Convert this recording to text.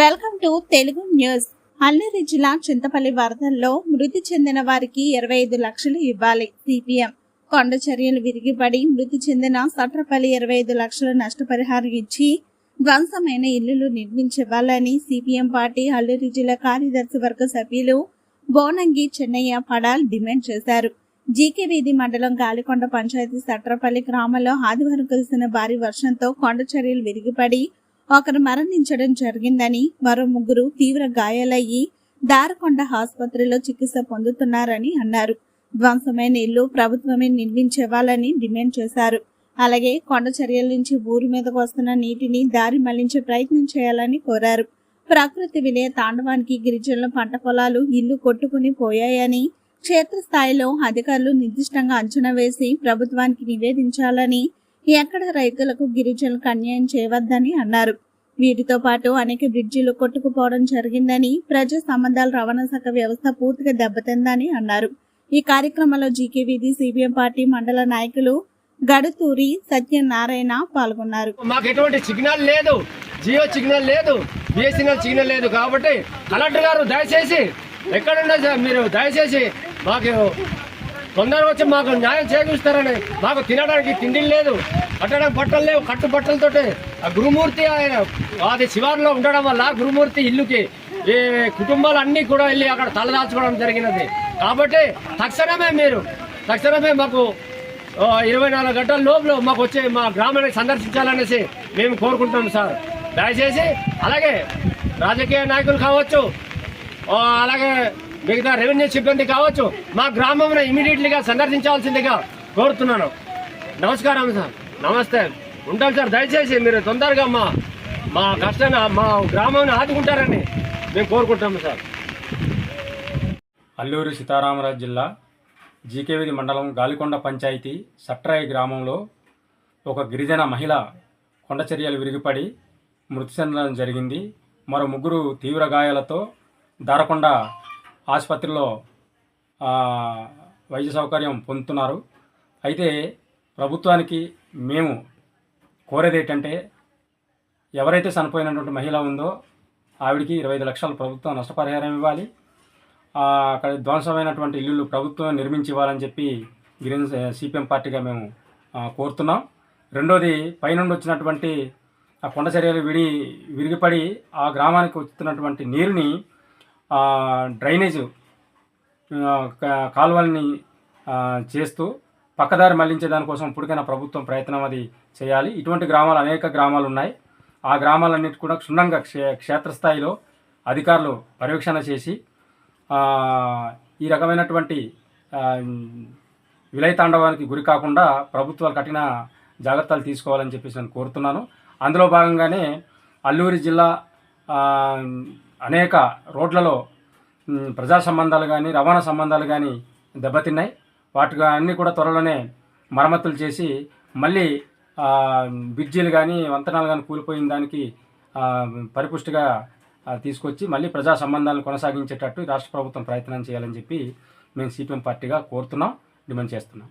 Welcome to Telugu news. Alluri జిల్లా చింతపల్లి వరదల్లో మృతి చెందిన వారికి 25 లక్షలు ఇవ్వాలి. సిపిఎం కొండ చర్యలు విరిగిపడి మృతి చెందిన సట్రపల్లి 25 లక్షల నష్టపరిహారం ఇచ్చి ధ్వంసమైన ఇల్లులు నిర్మించివ్వాలని సిపిఎం పార్టీ అల్లూరి జిల్లా కార్యదర్శి వర్గ సభ్యులు బోనంగి చెన్నయ్య పడాల్ డిమాండ్ చేశారు. జీకే వీధి మండలం గాలికొండ పంచాయతీ సట్రపల్లి గ్రామంలో ఆదివారం కురిసిన భారీ వర్షంతో కొండ చర్యలు విరిగిపడి ఒకరు మరణించడం జరిగిందని, మరో ముగ్గురు తీవ్ర గాయాలయ్యి దారకొండ ఆసుపత్రిలో చికిత్స పొందుతున్నారని అన్నారు. ధ్వంసమైన ఇల్లు ప్రభుత్వమే నిర్మించేవాలని డిమాండ్ చేశారు. అలాగే కొండ చర్యల నుంచి ఊరి మీదకు వస్తున్న నీటిని దారి మళ్లించే ప్రయత్నం చేయాలని కోరారు. ప్రకృతి విలయ తాండవానికి గిరిజనుల పంట పొలాలు ఇల్లు కొట్టుకుని పోయాయని, క్షేత్రస్థాయిలో అధికారులు నిర్దిష్టంగా అంచనా వేసి ప్రభుత్వానికి నివేదించాలని, ఎక్కడ రైతులకు గిరిజనులకు అన్యాయం చేయవద్దని అన్నారు. వీటితో పాటు అనేక బ్రిడ్జిలు కొట్టుకుపోవడం జరిగిందని, ప్రజా సంబంధాల రవాణా శాఖ వ్యవస్థ పూర్తిగా దెబ్బతిందని అన్నారు. ఈ కార్యక్రమంలో జీకే వీధి సిపిఎం పార్టీ మండల నాయకులు గడుతూరి సత్యనారాయణ పాల్గొన్నారు. మాకు ఎటువంటి సిగ్నల్ లేదు, జియో సిగ్నల్ లేదు, బిఎస్ఎన్ఎల్ సిగ్నల్ లేదు. కాబట్టి కలెక్టర్ గారు దయచేసి ఎక్కడున్నా మీరు దయచేసి మాకు తొందరగా వచ్చి మాకు న్యాయం చేకూరుస్తారని. మాకు తినడానికి తిండి లేదు, కట్టడానికి బట్టలు లేవు. కట్టు బట్టలతోటి ఆ గురుమూర్తి ఆయన అది శివారులో ఉండడం వల్ల గురుమూర్తి ఇల్లుకి ఈ కుటుంబాలు అన్నీ కూడా వెళ్ళి అక్కడ తలదాల్చుకోవడం జరిగినది. కాబట్టి తక్షణమే మాకు 24 గంటల లోపల మాకు వచ్చి మా గ్రామాన్ని సందర్శించాలనేసి మేము కోరుకుంటున్నాం సార్. దయచేసి అలాగే రాజకీయ నాయకులు కావచ్చు, అలాగే మిగతా రెవెన్యూ సిబ్బంది కావచ్చు, మా గ్రామంలో ఇమీడియట్లీగా సందర్శించాల్సిందిగా కోరుతున్నాను. నమస్కారం సార్, నమస్తే, ఉంటాం సార్. దయచేసి మీరు తొందరగా మా కష్టాన్ని మా గ్రామాన్ని ఆదుకుంటారని మేము కోరుకుంటాము సార్. అల్లూరి సీతారామరాజు జిల్లా జీకే వీధి మండలం గాలికొండ పంచాయతీ సట్రాయి గ్రామంలో ఒక గిరిజన మహిళ కొండ చర్యలు విరిగిపడి మృతి చెందడం జరిగింది. మరో ముగ్గురు తీవ్ర గాయాలతో దారకొండ ఆసుపత్రిలో వైద్య సౌకర్యం పొందుతున్నారు. అయితే ప్రభుత్వానికి మేము కోరేది ఏంటంటే, ఎవరైతే చనిపోయినటువంటి మహిళ ఉందో ఆవిడికి 25 లక్షల ప్రభుత్వం నష్టపరిహారం ఇవ్వాలి. అక్కడ ధ్వంసమైనటువంటి ఇల్లులు ప్రభుత్వం నిర్మించి ఇవ్వాలని చెప్పి సిపిఎం పార్టీగా మేము కోరుతున్నాం. రెండోది, పైనుండి వచ్చినటువంటి ఆ కొండ చర్యలు విరిగిపడి ఆ గ్రామానికి వస్తున్నటువంటి నీరుని డ్రైనేజ్ కాలువల్ని చేస్తూ పక్కదారి మళ్లించే దానికోసం ఇప్పటికైనా ప్రభుత్వం ప్రయత్నం అది చేయాలి. ఇటువంటి గ్రామాలు అనేక గ్రామాలు ఉన్నాయి. ఆ గ్రామాలన్నిటి కూడా క్షుణ్ణంగా క్షేత్రస్థాయిలో అధికారులు పర్యవేక్షణ చేసి ఈ రకమైనటువంటి విలయతాండవానికి గురి కాకుండా ప్రభుత్వాలు కఠిన జాగ్రత్తలు తీసుకోవాలని చెప్పేసి నేను కోరుతున్నాను. అందులో భాగంగానే అల్లూరి జిల్లా అనేక రోడ్లలో ప్రజా సంబంధాలు కానీ రవాణా సంబంధాలు కానీ దెబ్బతిన్నాయి. వాటికి అన్నీ కూడా త్వరలోనే మరమ్మతులు చేసి మళ్ళీ బ్రిడ్జీలు కానీ వంతెనాలు కానీ కూలిపోయిన దానికి పరిపుష్టిగా తీసుకొచ్చి మళ్ళీ ప్రజా సంబంధాలను కొనసాగించేటట్టు రాష్ట్ర ప్రభుత్వం ప్రయత్నం చేయాలని చెప్పి మేము సిపిఎం పార్టీగా కోరుతున్నాం, డిమాండ్ చేస్తున్నాం.